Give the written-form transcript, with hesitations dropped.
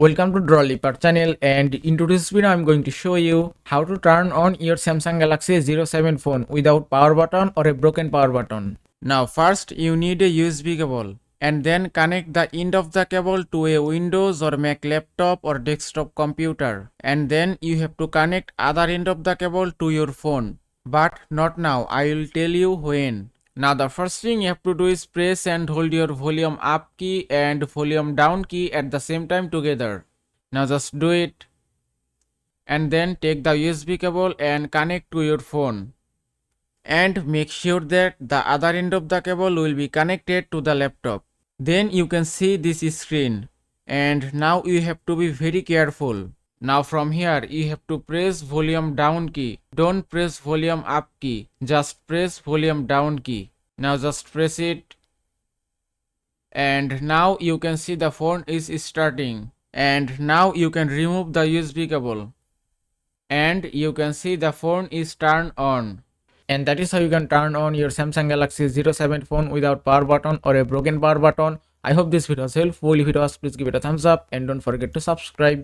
Welcome to Drawliper channel, and in today's video I'm going to show you how to turn on your Samsung Galaxy A07 phone without power button or a broken power button. Now first you need a USB cable and then connect the end of the cable to a Windows or Mac laptop or desktop computer, and then you have to connect other end of the cable to your phone. But not now, I will tell you when. Now the first thing you have to do is press and hold your volume up key and volume down key at the same time together. Now just do it. And then take the USB cable and connect to your phone. And make sure that the other end of the cable will be connected to the laptop. Then you can see this screen. And now you have to be very careful. Now from here you have to press volume down key. Don't press volume up key. Just press volume down key. Now just press it. And now you can see the phone is starting. And now you can remove the USB cable. And you can see the phone is turned on. And that is how you can turn on your Samsung Galaxy A07 phone without power button or a broken power button. I hope this video was helpful. If it was, please give it a thumbs up and don't forget to subscribe.